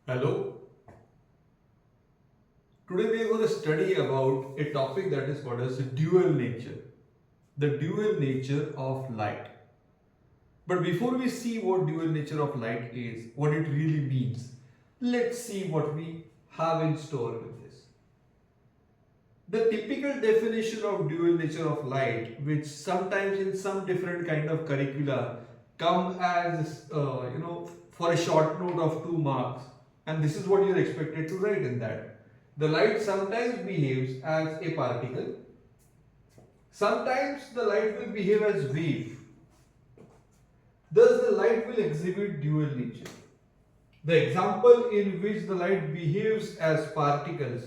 Hello. Today we are going to study about a topic that is called as dual nature. The dual nature of light. But before we see what dual nature of light is, what it really means, let's see what we have in store with this. The typical definition of dual nature of light, which sometimes in some different kind of curricula come as for a short note of 2 marks, and this is what you're expected to write in that. The light sometimes behaves as a particle, sometimes the light will behave as wave. Thus, the light will exhibit dual nature. The example in which the light behaves as particles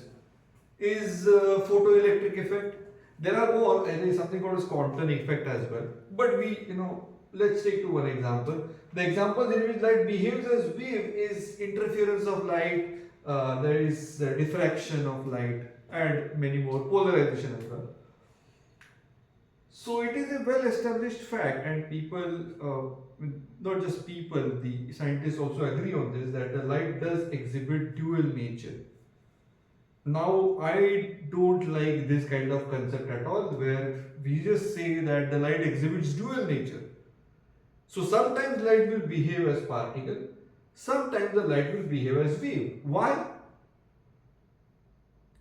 is photoelectric effect. There are more, and there is something called as quantum effect as well. But let's take to one example. The example in which light behaves as wave is interference of light, there is diffraction of light, and many more, polarization as well. So it is a well-established fact, and people, not just people, the scientists also agree on this, that the light does exhibit dual nature. Now, I don't like this kind of concept at all, where we just say that the light exhibits dual nature. So sometimes light will behave as particle, sometimes the light will behave as wave. Why?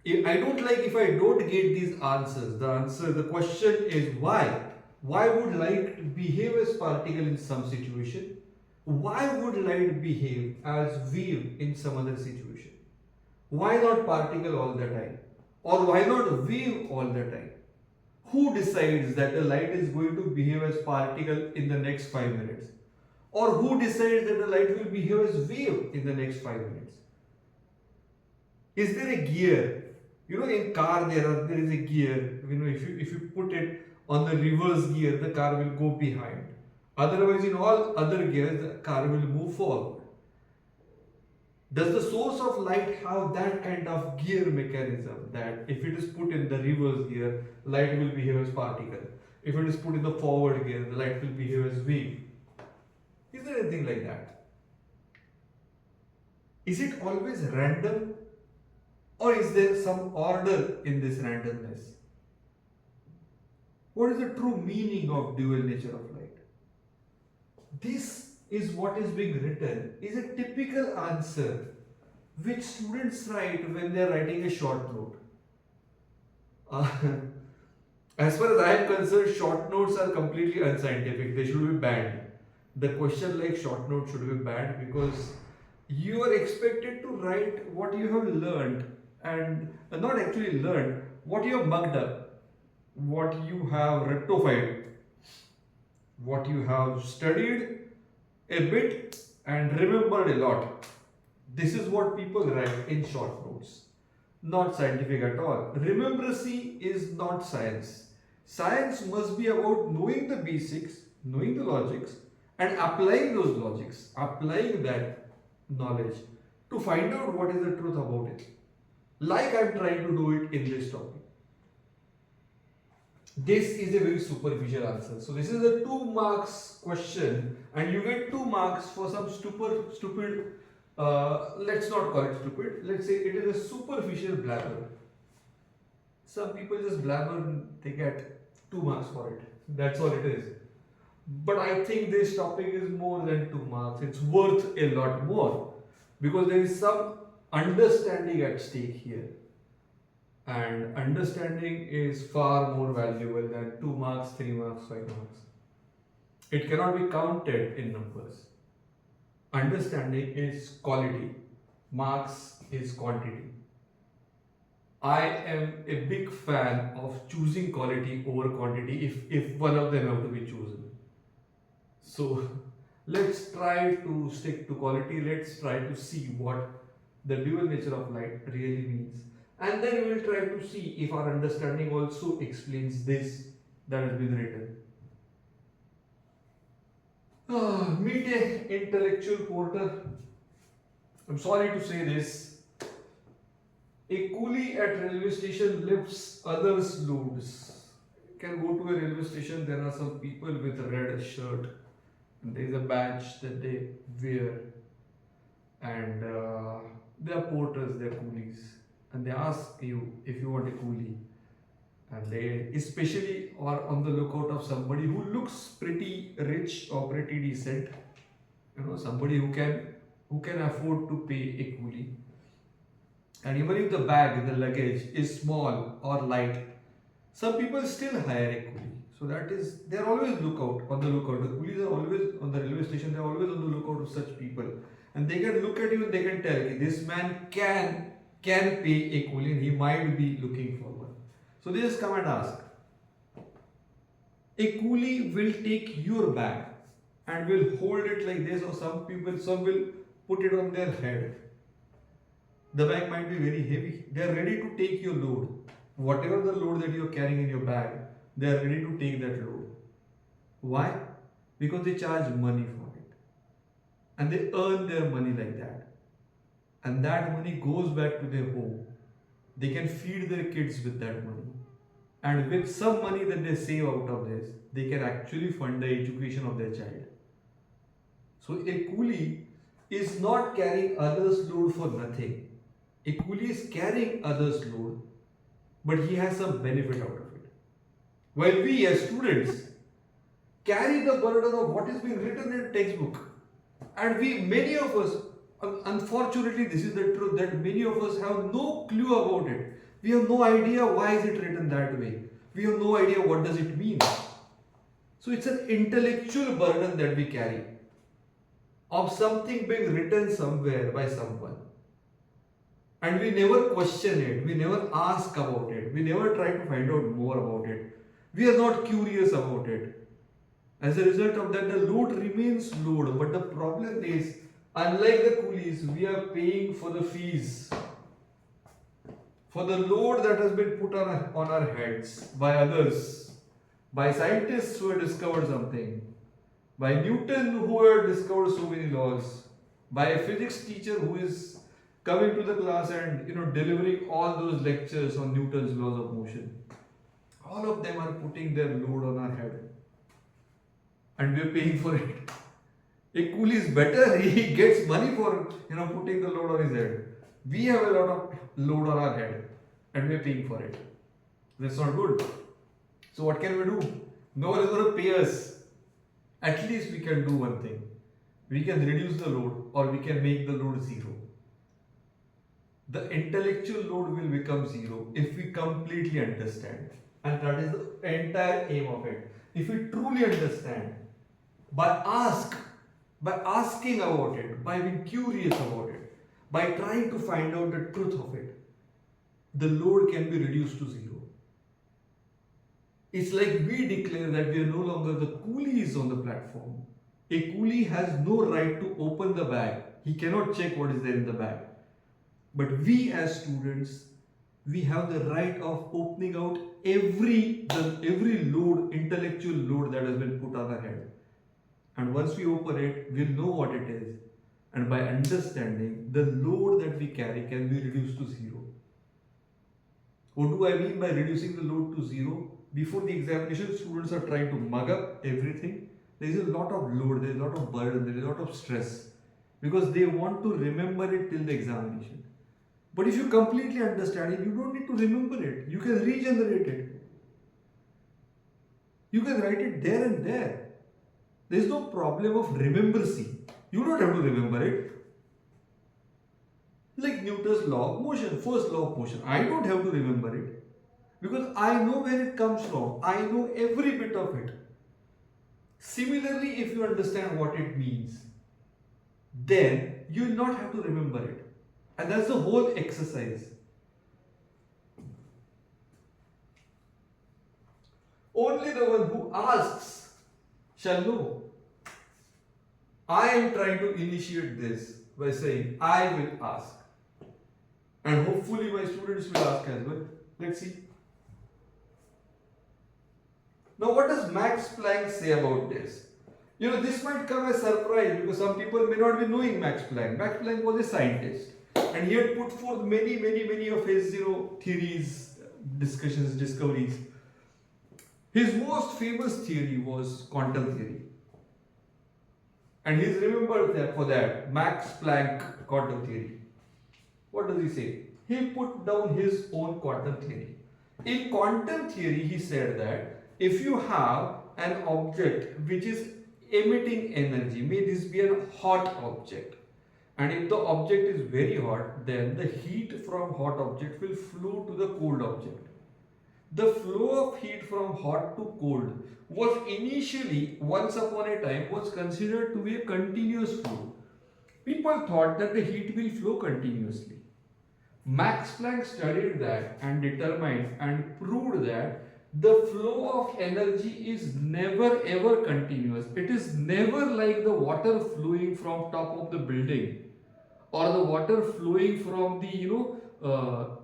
I don't like if I don't get these answers. The question is why? Why would light behave as particle in some situation? Why would light behave as wave in some other situation? Why not particle all the time? Or why not wave all the time? Who decides that a light is going to behave as particle in the next 5 minutes? Or who decides that the light will behave as wave in the next 5 minutes? Is there a gear? In car there is a gear. If you put it on the reverse gear, the car will go behind. Otherwise, in all other gears, the car will move forward. Does the source of light have that kind of gear mechanism that if it is put in the reverse gear, light will behave as particle? If it is put in the forward gear, the light will behave as wave. Is there anything like that? Is it always random? Or is there some order in this randomness? What is the true meaning of dual nature of light? This is what is being written is a typical answer which students write when they are writing a short note. Uh, as far as I am concerned, short notes are completely unscientific. They should be banned. The question like short note should be banned because you are expected to write what you have learned and not actually learned, what you have mugged up, what you have rectified, what you have studied a bit and remembered a lot. This is what people write in short notes. Not scientific at all. Remembrancy is not science. Science must be about knowing the basics, knowing the logics, and applying those logics, applying that knowledge to find out what is the truth about it. Like I'm trying to do it in this topic. This is a very superficial answer. So this is a 2 marks question and you get 2 marks for some stupid, let's not call it stupid, let's say it is a superficial blabber. Some people just blabber and they get 2 marks for it. That's all it is. But I think this topic is more than 2 marks. It's worth a lot more because there is some understanding at stake here. And understanding is far more valuable than 2 marks, 3 marks, 5 marks. It cannot be counted in numbers. Understanding is quality, marks is quantity. I am a big fan of choosing quality over quantity if one of them have to be chosen. So let's try to stick to quality. Let's try to see what the dual nature of light really means. And then we will try to see if our understanding also explains this that has been written. Meet a intellectual porter. I'm sorry to say this. A coolie at railway station lifts others' loads. You can go to a railway station, there are some people with a red shirt. And there is a badge that they wear. and they are porters, they are coolies, and they ask you if you want a coolie, and they especially are on the lookout of somebody who looks pretty rich or pretty decent, somebody who can afford to pay a coolie. And even if the bag, the luggage is small or light, some people still hire a coolie. So that is, they are always on the lookout. The coolies are always on the railway station. They are always on the lookout of such people, and they can look at you and they can tell you this man can pay a coolie, and he might be looking for one. So they just come and ask. A coolie will take your bag and will hold it like this, or some will put it on their head. The bag might be very heavy. They are ready to take your load. Whatever the load that you are carrying in your bag, they are ready to take that load. Why? Because they charge money for it. And they earn their money like that. And that money goes back to their home. They can feed their kids with that money. And with some money that they save out of this, they can actually fund the education of their child. So a coolie is not carrying others' load for nothing. A coolie is carrying others' load, but he has some benefit out of it. While we as students carry the burden of what is being written in textbook, and many of us, unfortunately this is the truth, that many of us have no clue about it. We have no idea why is it written that way. We have no idea what does it mean. So it's an intellectual burden that we carry of something being written somewhere by someone. And we never question it, we never ask about it, we never try to find out more about it. We are not curious about it. As a result of that, the load remains load. But the problem is, unlike the coolies, we are paying for the fees, for the load that has been put on our heads by others, by scientists who have discovered something, by Newton who had discovered so many laws, by a physics teacher who is coming to the class and delivering all those lectures on Newton's laws of motion. All of them are putting their load on our head, and we are paying for it. A coolie is better; he gets money for putting the load on his head. We have a lot of load on our head, and we are paying for it. That's not good. So what can we do? No one is going to pay us. At least we can do one thing. We can reduce the load, or we can make the load zero. The intellectual load will become zero if we completely understand. And that is the entire aim of it. If we truly understand, by asking about it, by being curious about it, by trying to find out the truth of it, the load can be reduced to zero. It's like we declare that we are no longer the coolies on the platform. A coolie has no right to open the bag. He cannot check what is there in the bag. But we as students, we have the right of opening out every load, intellectual load that has been put on our head. And once we open it, we'll know what it is. And by understanding, the load that we carry can be reduced to zero. What do I mean by reducing the load to zero? Before the examination, students are trying to mug up everything. There is a lot of load, there is a lot of burden, there is a lot of stress. Because they want to remember it till the examination. But if you completely understand it, you don't need to remember it. You can regenerate it. You can write it there and there. There is no problem of remembering. You don't have to remember it. Like Newton's law of motion, first law of motion. I don't have to remember it. Because I know where it comes from. I know every bit of it. Similarly, if you understand what it means, then you will not have to remember it. And that's the whole exercise. Only the one who asks shall know. I am trying to initiate this by saying, I will ask. And hopefully my students will ask as well. Let's see. Now what does Max Planck say about this? This might come as a surprise because some people may not be knowing Max Planck. Max Planck was a scientist. And he had put forth many of his, theories, discussions, discoveries. His most famous theory was quantum theory. And he's remembered that for that Max Planck quantum theory. What does he say? He put down his own quantum theory. In quantum theory, he said that if you have an object which is emitting energy, may this be a hot object, and if the object is very hot, then the heat from hot object will flow to the cold object. The flow of heat from hot to cold was initially, once upon a time, was considered to be a continuous flow. People thought that the heat will flow continuously. Max Planck studied that and determined and proved that the flow of energy is never ever continuous. It is never like the water flowing from top of the building, or the water flowing from the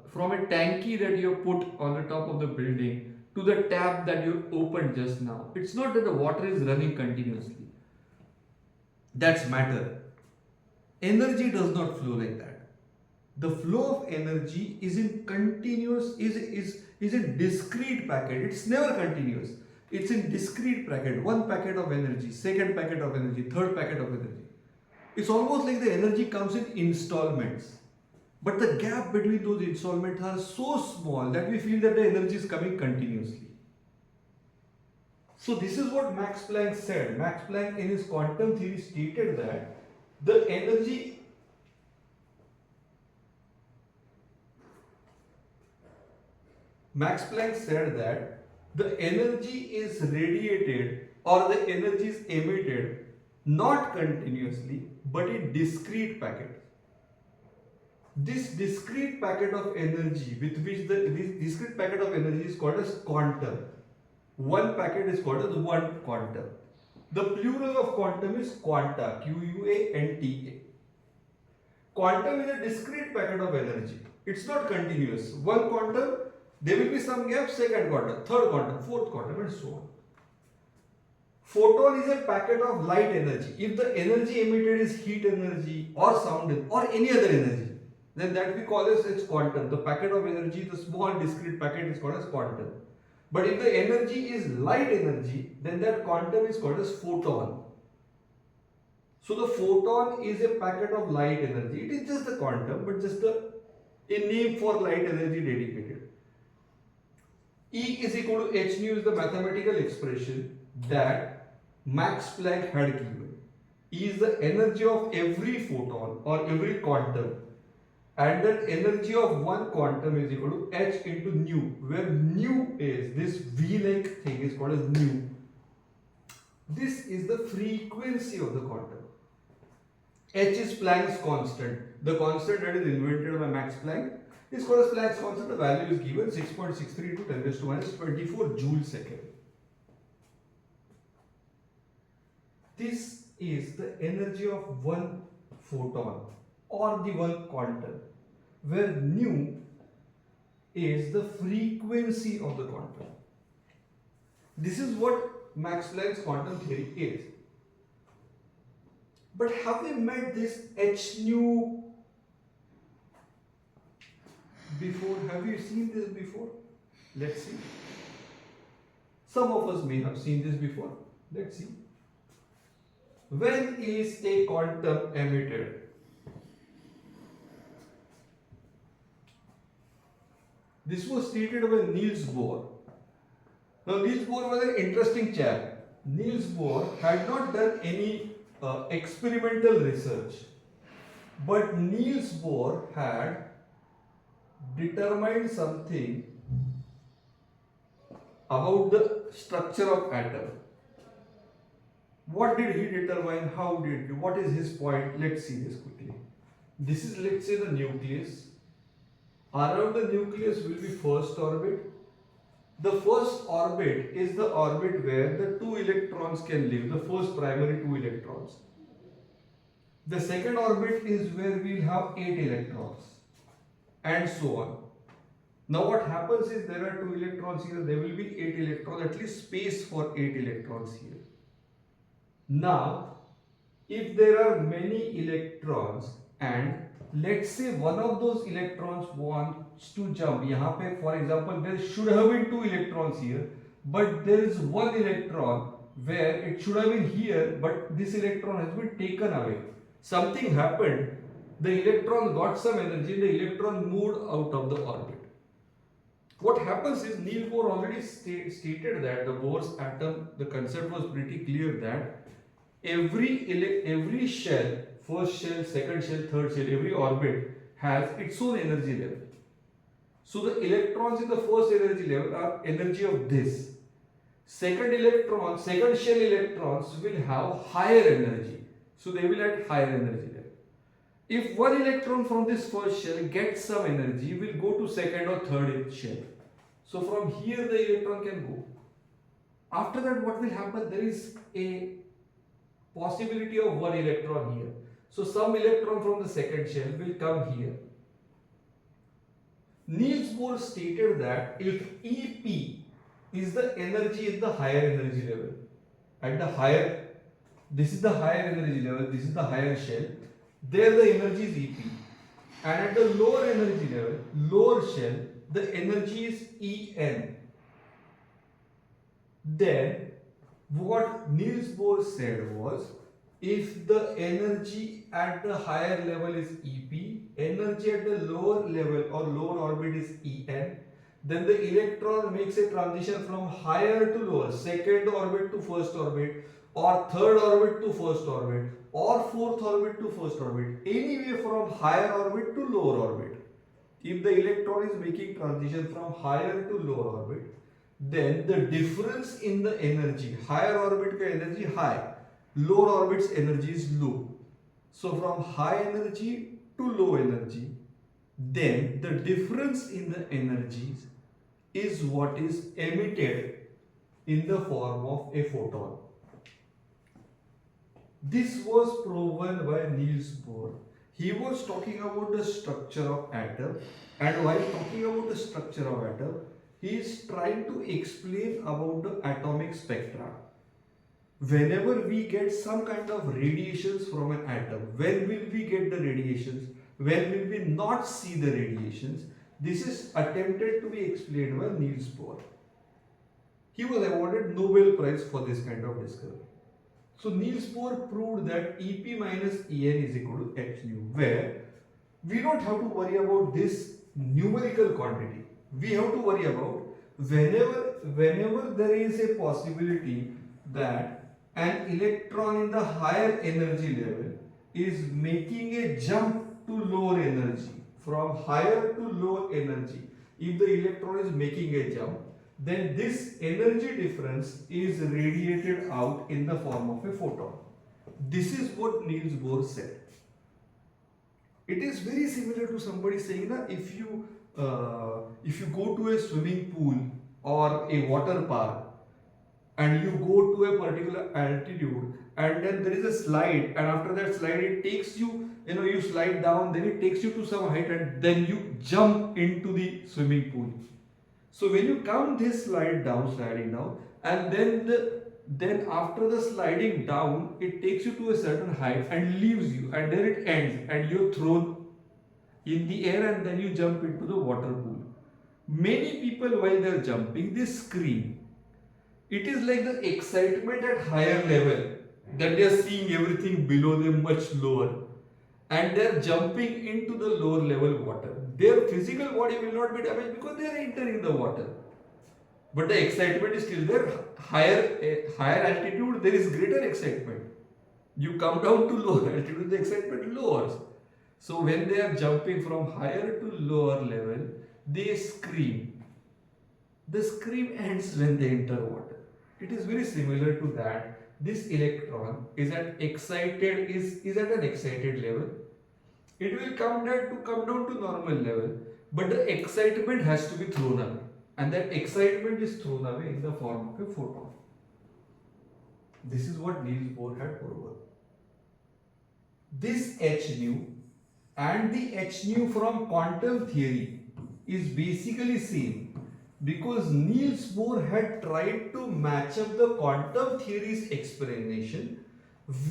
from a tanky that you have put on the top of the building to the tap that you opened just now. It's not that the water is running continuously. That's matter. Energy does not flow like that. The flow of energy is in continuous, is in discrete packet. It's never continuous. It's in discrete packet. One packet of energy, second packet of energy, third packet of energy. It's almost like the energy comes in installments. But the gap between those installments are so small that we feel that the energy is coming continuously. So this is what Max Planck said. Max Planck in his quantum theory stated that the energy Max Planck said that the energy is radiated or the energy is emitted not continuously but in discrete packets. This discrete packet of energy with which this discrete packet of energy is called as quantum. One packet is called as one quantum. The plural of quantum is quanta, Quanta. Quantum is a discrete packet of energy. It's not continuous. One quantum, there will be some gap, second quantum, third quantum, fourth quantum, and so on. Photon is a packet of light energy. If the energy emitted is heat energy or sound or any other energy, then that we call as quantum. The packet of energy, the small discrete packet, is called as quantum. But if the energy is light energy, then that quantum is called as photon. So the photon is a packet of light energy. It is just a quantum, but just a name for light energy dedicated. E is equal to h nu is the mathematical expression that Max Planck had given. E is the energy of every photon or every quantum, and that energy of one quantum is equal to h into nu, where nu is this V-like thing is called as nu. This is the frequency of the quantum. H is Planck's constant. The constant that is invented by Max Planck is called as Planck's constant. The value is given 6.63 into 10 raised to minus 24 joule second. This is the energy of one photon or the one quantum, where nu is the frequency of the quantum. This is what Max Planck's quantum theory is. But have we met this h nu before? Have you seen this before? Let's see. Some of us may have seen this before. Let's see. When is a quantum emitted? This was stated by Niels Bohr. Now, Niels Bohr was an interesting chap. Niels Bohr had not done any experimental research, but Niels Bohr had determined something about the structure of atom. What did he determine? How did? What is his point? Let's see this quickly. This is, let's say, the nucleus. Around the nucleus will be first orbit. The first orbit is the orbit where the two electrons can live, the first primary two electrons. The second orbit is where we will have 8 electrons, and so on. Now what happens is there are 2 electrons here, there will be 8 electrons, at least space for 8 electrons here. Now, if there are many electrons and let's say one of those electrons wants to jump, यहाँ पे for example there should have been 2 electrons here, but there is 1 electron where it should have been here, but this electron has been taken away. Something happened, the electron got some energy, the electron moved out of the orbit. What happens is, Niels Bohr already stated that the Bohr's atom, the concept was pretty clear that every shell, first shell, second shell, third shell, every orbit has its own energy level. So the electrons in the first energy level are energy of this. Second shell electrons will have higher energy. So they will at higher energy level. If one electron from this first shell gets some energy, will go to second or third shell. So from here the electron can go. After that, what will happen? There is a possibility of one electron here. So some electron from the second shell will come here. Niels Bohr stated that if EP is the energy at the higher energy level, at the higher, this is the higher energy level, this is the higher shell, there the energy is EP. And at the lower energy level, lower shell, the energy is En. Then what Niels Bohr said was, if the energy at the higher level is EP, energy at the lower level or lower orbit is En, then the electron makes a transition from higher to lower, second orbit to first orbit, or third orbit to first orbit, or fourth orbit to first orbit, anyway from higher orbit to lower orbit. If the electron is making transition from higher to lower orbit, then the difference in the energy, higher orbit ka energy high, lower orbit's energy is low. So from high energy to low energy, then the difference in the energies is what is emitted in the form of a photon. This was proven by Niels Bohr. He was talking about the structure of atom, and while talking about the structure of atom, he is trying to explain about the atomic spectra. Whenever we get some kind of radiations from an atom, when will we get the radiations? When will we not see the radiations? This is attempted to be explained by Niels Bohr. He was awarded Nobel Prize for this kind of discovery. So Niels Bohr proved that EP minus En is equal to h nu, where we don't have to worry about this numerical quantity. We have to worry about whenever there is a possibility that an electron in the higher energy level is making a jump to lower energy, from higher to lower energy. If the electron is making a jump, then this energy difference is radiated out in the form of a photon. This is what Niels Bohr said. It is very similar to somebody saying that if you go to a swimming pool or a water park and you go to a particular altitude and then there is a slide, and after that slide it takes you, you slide down, then it takes you to some height and then you jump into the swimming pool. So when you come this sliding down, and then after the sliding down, it takes you to a certain height and leaves you, and then it ends and you're thrown in the air and then you jump into the water pool. Many people, while they're jumping, they scream. It is like the excitement at higher level that they are seeing everything below them much lower, and they are jumping into the lower level water. Their physical body will not be damaged because they are entering the water, but the excitement is still there. Higher altitude, there is greater excitement. You come down to lower altitude, the excitement lowers. So when they are jumping from higher to lower level, they scream. The scream ends when they enter water. It is very similar to that. This electron is at an excited level. It will come down to normal level, but the excitement has to be thrown away, and that excitement is thrown away in the form of a photon. This is what Niels Bohr had proven. This h nu and the h nu from quantum theory is basically same, because Niels Bohr had tried to match up the quantum theory's explanation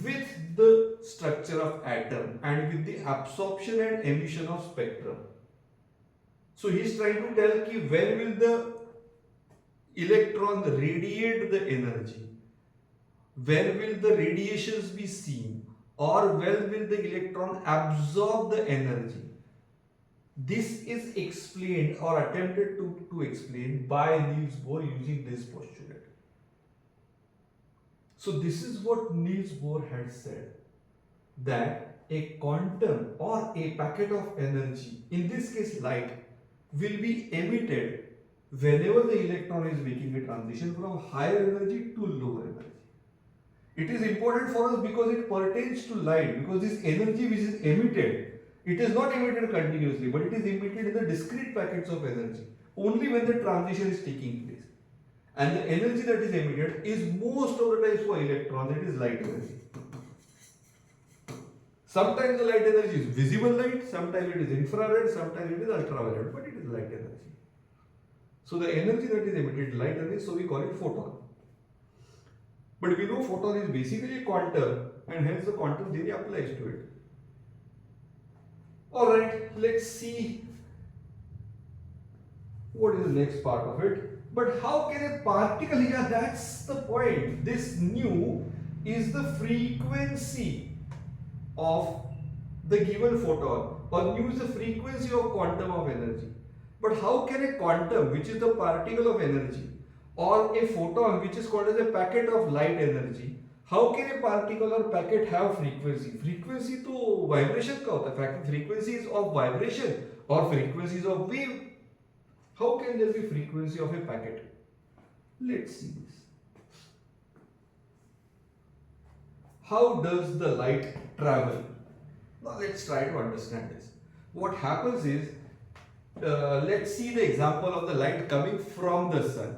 with the structure of atom and with the absorption and emission of spectrum. So he is trying to tell when will the electron radiate the energy. when will the radiations be seen, or when will the electron absorb the energy? This is explained or attempted to explain by Niels Bohr using this postulate. So this is what Niels Bohr had said, that a quantum or a packet of energy, in this case light, will be emitted whenever the electron is making a transition from higher energy to lower energy. It is important for us because it pertains to light, because this energy which is emitted, it is not emitted continuously, but it is emitted in the discrete packets of energy only when the transition is taking place. And the energy that is emitted is most of the times for electrons, it is light energy. Sometimes the light energy is visible light, sometimes it is infrared, sometimes it is ultraviolet, but it is light energy. So the energy that is emitted is light energy, so we call it photon. But we know photon is basically a quantum, and hence the quantum theory applies to it. Alright, let's see what is the next part of it. But how can a particle, yeah, that's the point. This nu is the frequency of the given photon, or nu is the frequency of quantum of energy. But how can a quantum, which is the particle of energy, or a photon, which is called as a packet of light energy, how can a particle or packet have frequency? Frequency to vibration का होता है, frequencies of vibration or frequencies of wave. How can there be frequency of a packet? Let's see this. How does the light travel? Now let's try to understand this. What happens is, let's see the example of the light coming from the sun.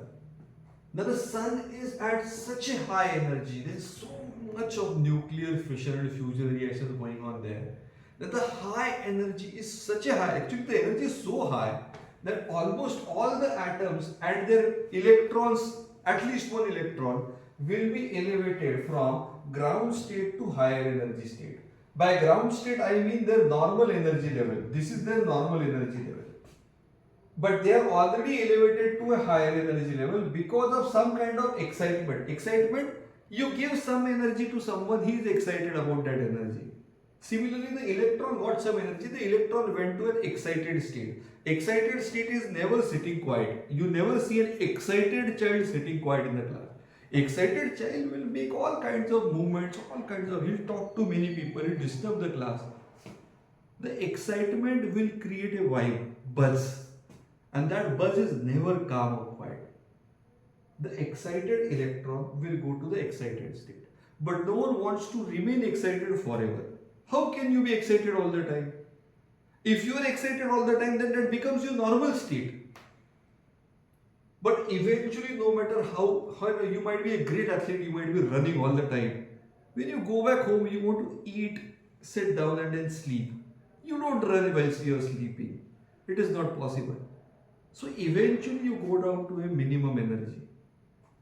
Now the sun is at such a high energy, there is so much of nuclear fission and fusion reactions going on there, that the high energy is such a high, actually the energy is so high that almost all the atoms and their electrons, at least one electron, will be elevated from ground state to higher energy state. By ground state I mean their normal energy level. This is their normal energy level. But they are already elevated to a higher energy level because of some kind of excitement. Excitement, you give some energy to someone, he is excited about that energy. Similarly, the electron got some energy, the electron went to an excited state. Excited state is never sitting quiet. You never see an excited child sitting quiet in the class. Excited child will make all kinds of movements, he'll talk to many people, he'll disturb the class. The excitement will create a vibe, buzz. And that buzz is never calm or quiet. The excited electron will go to the excited state. But no one wants to remain excited forever. How can you be excited all the time? If you are excited all the time, then that becomes your normal state. But eventually, no matter how you might be a great athlete, you might be running all the time. When you go back home, you want to eat, sit down and then sleep. You don't run while you are sleeping. It is not possible. So eventually you go down to a minimum energy.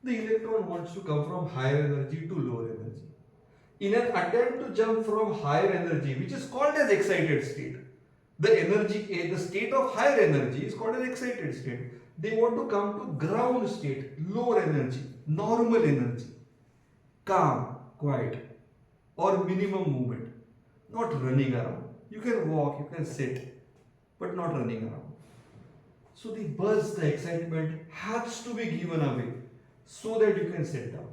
The electron wants to come from higher energy to lower energy. In an attempt to jump from higher energy, which is called as excited state, the state of higher energy is called as excited state. They want to come to ground state, lower energy, normal energy, calm, quiet, or minimum movement, not running around. You can walk, you can sit, but not running around. So the buzz, the excitement has to be given away so that you can sit down.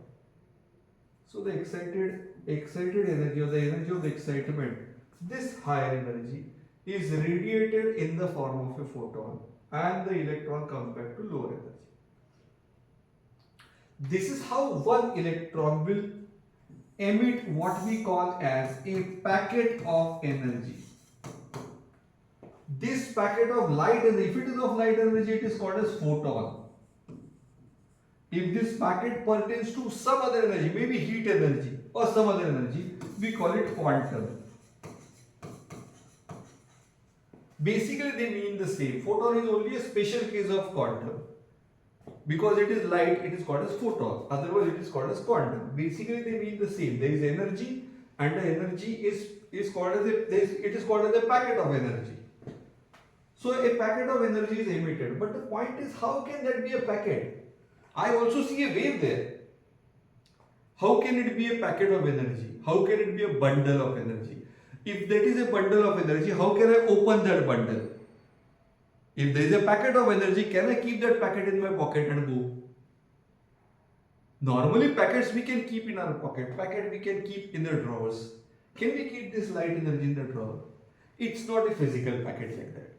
So the excited energy, or the energy of the excitement, this higher energy is radiated in the form of a photon, and the electron comes back to lower energy. This is how one electron will emit what we call as a packet of energy. This packet of light energy, if it is of light energy, it is called as photon. If this packet pertains to some other energy, maybe heat energy or some other energy, we call it quantum. Basically, they mean the same. Photon is only a special case of quantum. Because it is light, it is called as photon. Otherwise, it is called as quantum. Basically, they mean the same. There is energy, and the energy is called as a packet of energy. So a packet of energy is emitted. But the point is, how can that be a packet? I also see a wave there. How can it be a packet of energy? How can it be a bundle of energy? If that is a bundle of energy, how can I open that bundle? If there is a packet of energy, can I keep that packet in my pocket and go? Normally, packets we can keep in our pocket. Packet we can keep in the drawers. Can we keep this light energy in the drawer? It's not a physical packet like that.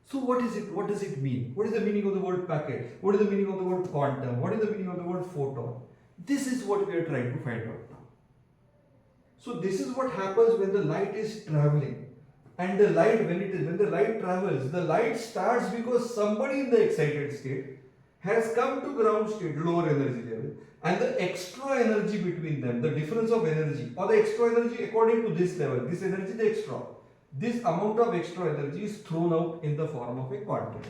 So what is it? What does it mean? What is the meaning of the word packet? What is the meaning of the word quantum? What is the meaning of the word photon? This is what we are trying to find out now. So this is what happens when the light is traveling. And the light, when the light travels, the light starts because somebody in the excited state has come to ground state, lower energy level, and the extra energy between them, the difference of energy, or the extra energy according to this level, this energy, the extra. This amount of extra energy is thrown out in the form of a quantum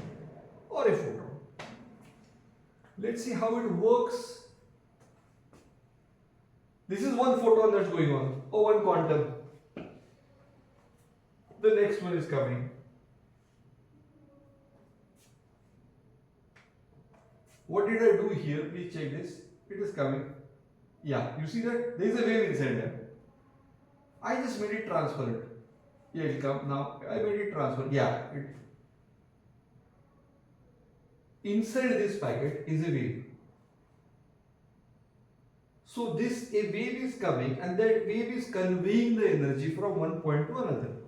or a photon. Let's see how it works. This is one photon that's going on, or one quantum. The next one is coming. What did I do here? Please check this. It is coming. Yeah, you see that? There is a wave inside there. I just made it transparent. Yeah, it will come now. I made it transparent. Yeah. Inside this packet is a wave. So this a wave is coming and that wave is conveying the energy from one point to another point.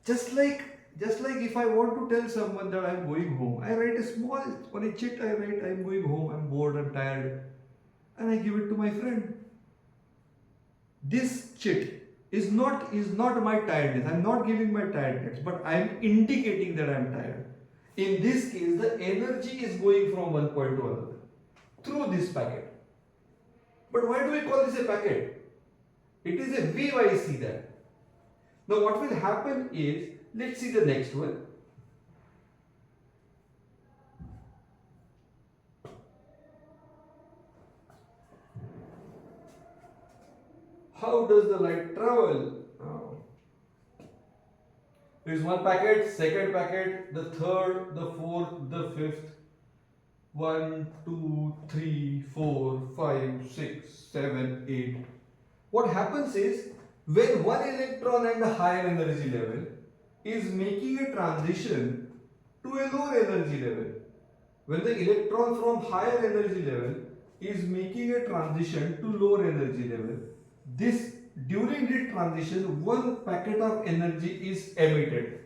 Just like if I want to tell someone that I am going home, I write a small, on a chit I write I am going home, I am bored, I am tired, and I give it to my friend. This chit is not my tiredness. I am not giving my tiredness, but I am indicating that I am tired. In this case, the energy is going from one point to another through this packet. But why do we call this a packet? It is a wave, I see that. Now what will happen is, let's see the next one. How does the light travel? There is one packet, second packet, the third, the fourth, the fifth. 1, 2, 3, 4, 5, 6, 7, 8. What happens is, when one electron at the higher energy level is making a transition to a lower energy level, when the electron from higher energy level is making a transition to lower energy level, during this transition, one packet of energy is emitted.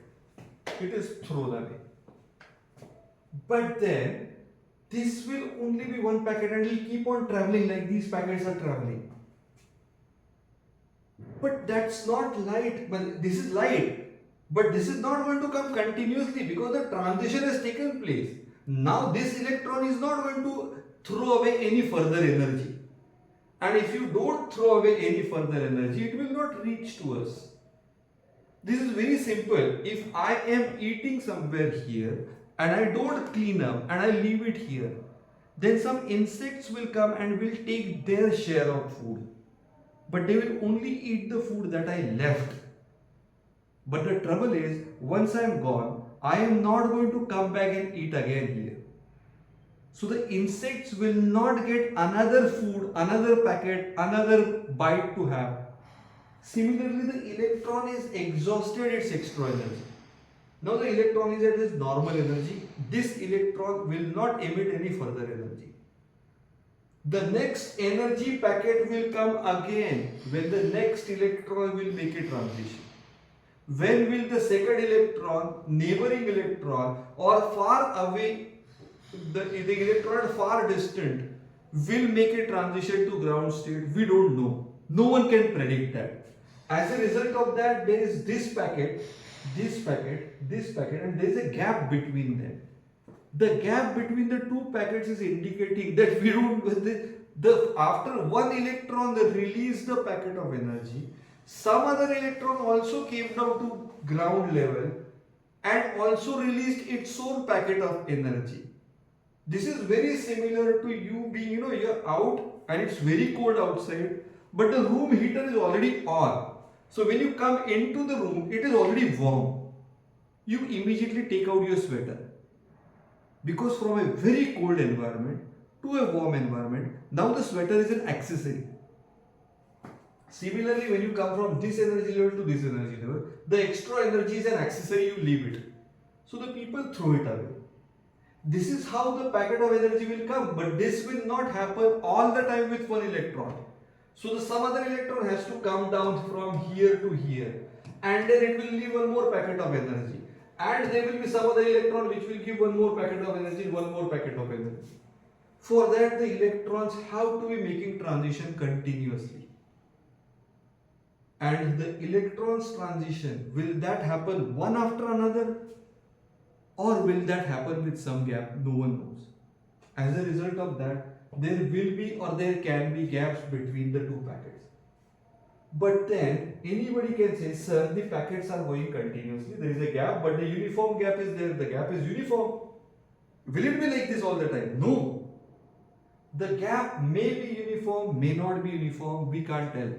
It is thrown away. But then, this will only be one packet and will keep on traveling like these packets are traveling. But that's not light. But this is light. But this is not going to come continuously because the transition has taken place. Now this electron is not going to throw away any further energy. And if you don't throw away any further energy, it will not reach to us. This is very simple. If I am eating somewhere here and I don't clean up and I leave it here, then some insects will come and will take their share of food. But they will only eat the food that I left. But the trouble is, once I am gone, I am not going to come back and eat again here. So the insects will not get another food, another packet, another bite to have. Similarly, the electron is exhausted its extra energy. Now the electron is at its normal energy. This electron will not emit any further energy. The next energy packet will come again when the next electron will make a transition. When will the second electron, neighboring electron, or far away, the electron far distant, will make a transition to ground state? We don't know. No one can predict that. As a result of that, there is this packet, this packet, this packet, and there is a gap between them. The gap between the two packets is indicating that we don't, after one electron that released the packet of energy, some other electron also came down to ground level and also released its own packet of energy. This is very similar to you being, you're out and it's very cold outside, but the room heater is already on. So when you come into the room, it is already warm. You immediately take out your sweater. Because from a very cold environment, to a warm environment. Now the sweater is an accessory. Similarly, when you come from this energy level to this energy level, the extra energy is an accessory, you leave it. So the people throw it away. This is how the packet of energy will come, but this will not happen all the time with one electron. So the some other electron has to come down from here to here, and then it will leave one more packet of energy. And there will be some other electron which will give one more packet of energy, one more packet of energy. For that, the electrons have to be making transition continuously. And the electrons transition, will that happen one after another? Or will that happen with some gap? No one knows. As a result of that, there will be or there can be gaps between the two packets. But then anybody can say, sir, the packets are going continuously. There is a gap, but the uniform gap is there. The gap is uniform. Will it be like this all the time? No. The gap may be uniform, may not be uniform. We can't tell.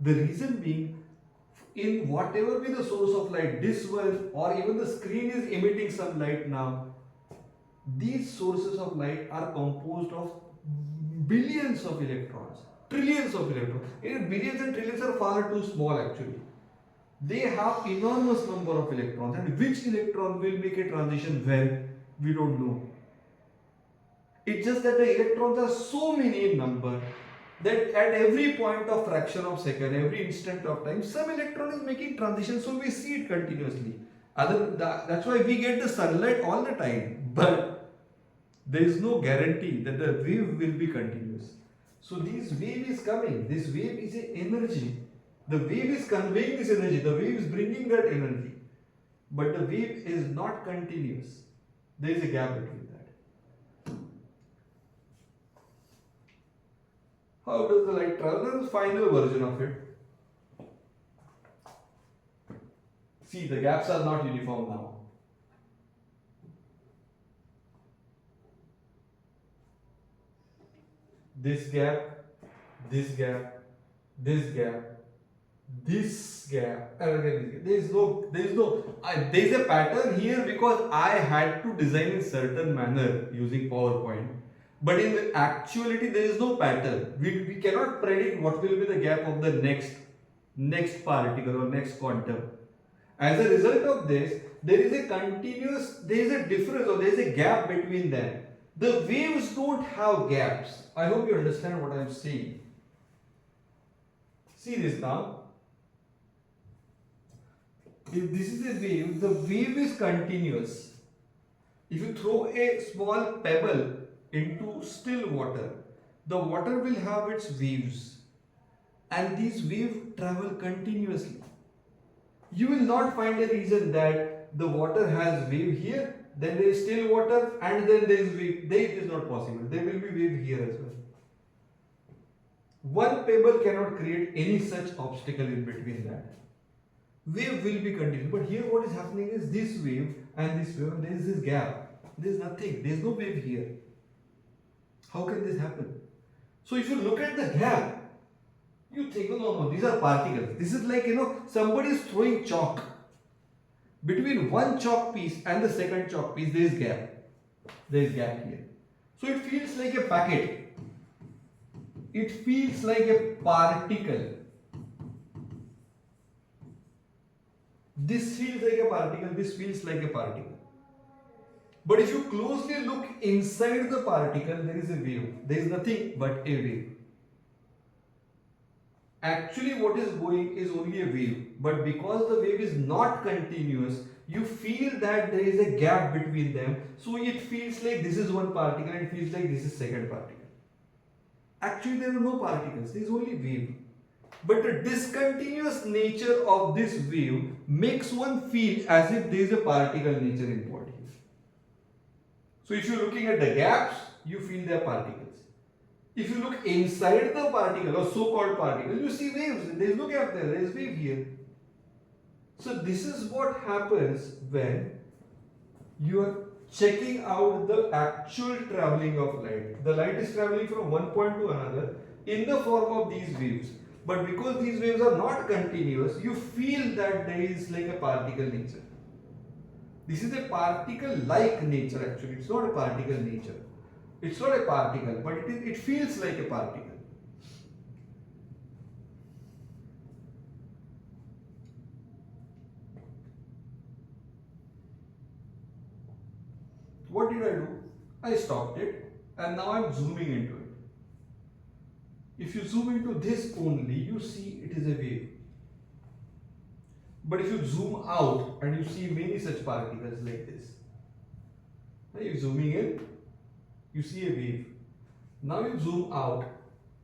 The reason being, in whatever be the source of light, this one or even the screen is emitting some light now. These sources of light are composed of billions of electrons, trillions of electrons. Billions and trillions are far too small actually. They have enormous number of electrons, and which electron will make a transition when, we don't know. It's just that the electrons are so many in number that at every point of fraction of second, every instant of time, some electron is making transition, so we see it continuously. That's why we get the sunlight all the time, but there is no guarantee that the wave will be continuous. So this wave is coming, this wave is an energy. The wave is conveying this energy, the wave is bringing that energy, but the wave is not continuous. There is a gap between that. How does the light travel? There is a final version of it. See, the gaps are not uniform now. This gap, this gap, this gap, this gap, and again this gap. There is a pattern here because I had to design in certain manner using PowerPoint. But in actuality, there is no pattern. We cannot predict what will be the gap of the next particle or next quantum. As a result of this, there is a difference or there is a gap between them. The waves don't have gaps. I hope you understand what I am saying. See this now. If this is a wave, the wave is continuous. If you throw a small pebble into still water, the water will have its waves, and these waves travel continuously. You will not find a reason that the water has wave here, then there is still water, and then there is wave. There it is not possible. There will be wave here as well. One pebble cannot create any such obstacle in between that. Wave will be continuous. But here what is happening is this wave and this wave, and there is this gap. There is nothing. There is no wave here. How can this happen? So if you look at the gap, you think, no, these are particles. This is like, somebody is throwing chalk. Between one chalk piece and the second chalk piece, there is gap. There is gap here. So it feels like a packet. It feels like a particle. This feels like a particle, this feels like a particle. But if you closely look inside the particle, there is a wave. There is nothing but a wave. Actually, what is going is only a wave. But because the wave is not continuous, you feel that there is a gap between them. So it feels like this is one particle and it feels like this is second particle. Actually, there are no particles. There is only wave. But the discontinuous nature of this wave makes one feel as if there is a particle nature involved here. So if you are looking at the gaps, you feel they are particles. If you look inside the particle or so-called particle, you see waves. There is no gap there. There is wave here. So this is what happens when you are checking out the actual traveling of light. The light is traveling from one point to another in the form of these waves. But because these waves are not continuous, you feel that there is like a particle nature. This is a particle-like nature actually. It's not a particle nature. It's not a particle, but it feels like a particle. What did I do? I stopped it and now I'm zooming into it. If you zoom into this only, you see it is a wave. But if you zoom out and you see many such particles like this, now you're zooming in, you see a wave. Now you zoom out,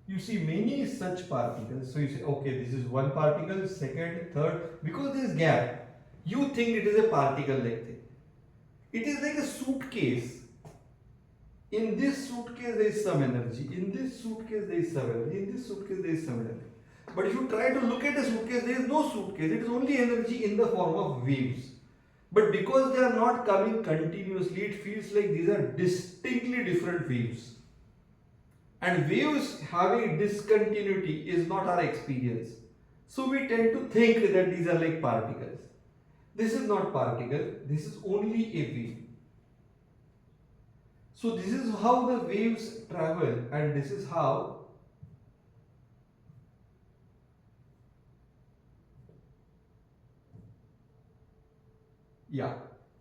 you see many such particles. So you say, okay, this is one particle, second, third. Because there is gap, you think it is a particle like this. It is like a suitcase. In this suitcase there is some energy. In this suitcase there is some energy. In this suitcase there is some energy. But if you try to look at a suitcase, there is no suitcase. It is only energy in the form of waves. But because they are not coming continuously, it feels like these are distinctly different waves. And waves having discontinuity is not our experience. So we tend to think that these are like particles. This is not particle, this is only a wave. So this is how the waves travel, and this is how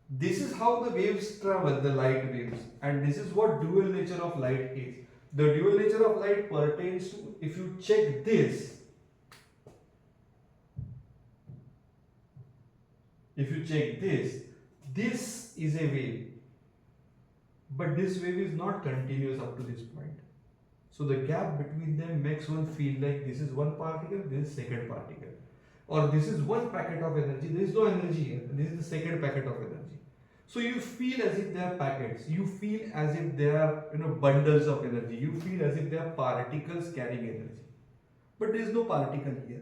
this is how the waves travel, the light waves, and this is what dual nature of light is. The dual nature of light pertains to, if you check this, this is a wave, but this wave is not continuous up to this point. So the gap between them makes one feel like this is one particle, this is second particle, or this is one packet of energy. There is no energy here. This is the second packet of energy. So you feel as if they are packets. You feel as if they are bundles of energy. You feel as if they are particles carrying energy. But there is no particle here.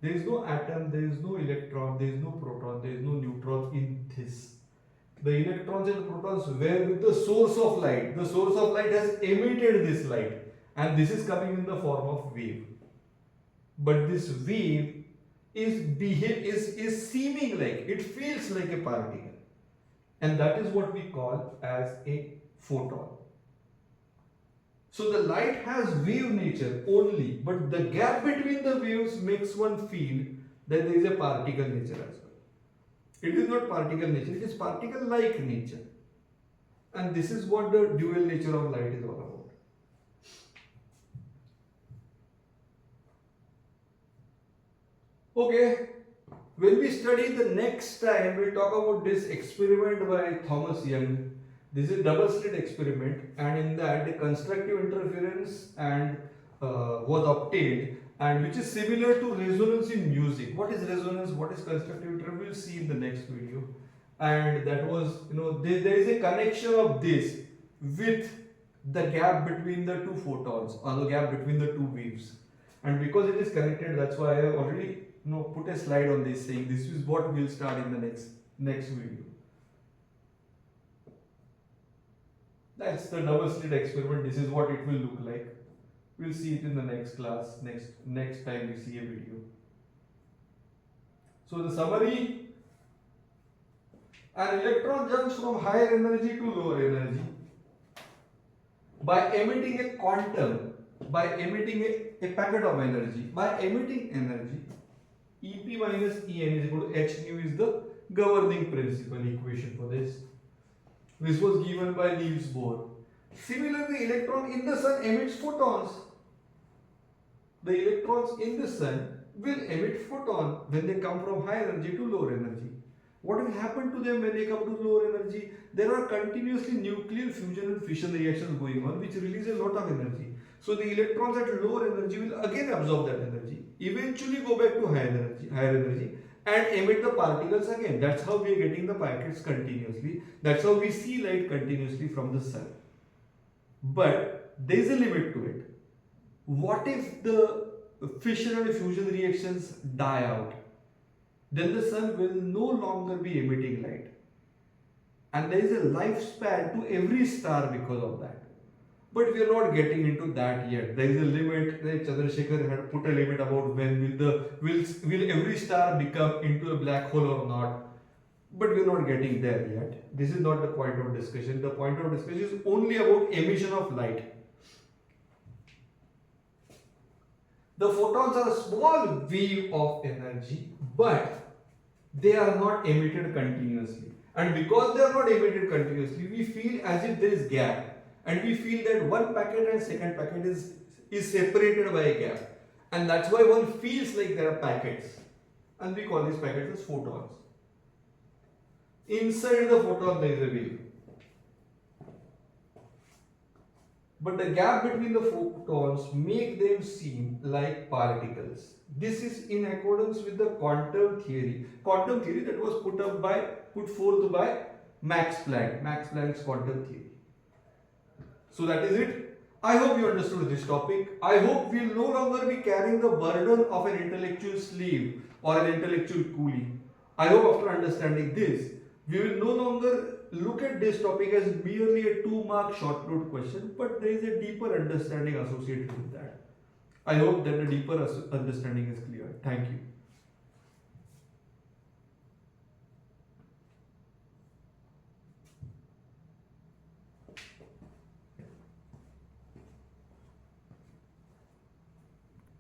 There is no atom, there is no electron, there is no proton, there is no neutron in this. The electrons and protons were with the source of light. The source of light has emitted this light, and this is coming in the form of wave. But this wave is seeming like, it feels like a particle. And that is what we call as a photon. So the light has wave nature only, but the gap between the waves makes one feel that there is a particle nature as well. It is not particle nature, it is particle-like nature. And this is what the dual nature of light is all about. Okay, when we study the next time, we'll talk about this experiment by Thomas Young. This is double slit experiment, and in that the constructive interference and was obtained, and which is similar to resonance in music. What is resonance? What is constructive interference? We'll see in the next video. And that was, there is a connection of this with the gap between the two photons, or the gap between the two waves. And because it is connected, that's why I have already put a slide on this saying this is what we'll start in the next video. That's the double slit experiment. This is what it will look like. We'll see it in the next class, next time we see a video. So the summary: an electron jumps from higher energy to lower energy by emitting a quantum, by emitting a packet of energy. By emitting energy, Ep minus En is equal to h nu is the governing principle equation for this. This was given by Niels Bohr. Similarly, electron in the sun emits photons. The electrons in the sun will emit photon when they come from higher energy to lower energy. What will happen to them when they come to lower energy? There are continuously nuclear fusion and fission reactions going on which release a lot of energy. So the electrons at lower energy will again absorb that energy, eventually go back to higher energy and emit the particles again. That's how we are getting the packets continuously. That's how we see light continuously from the sun. But there is a limit to it. What if the fission and fusion reactions die out? Then the sun will no longer be emitting light. And there is a lifespan to every star because of that. But we are not getting into that yet. There is a limit. Chandrasekhar had put a limit about when will every star become into a black hole or not. But we're not getting there yet. This is not the point of discussion. The point of discussion is only about emission of light. The photons are a small wave of energy, but they are not emitted continuously. And because they are not emitted continuously, we feel as if there is gap. And we feel that one packet and second packet is separated by a gap. And that's why one feels like there are packets. And we call these packets as photons. Inside the photon there is a wave. But the gap between the photons make them seem like particles. This is in accordance with the quantum theory. Quantum theory that was put forth by Max Planck's quantum theory. So that is it. I hope you understood this topic. I hope we will no longer be carrying the burden of an intellectual slave or an intellectual coolie. I hope after understanding this, we will no longer look at this topic as merely a 2-mark short note question, but there is a deeper understanding associated with that. I hope that the deeper understanding is clear. Thank you.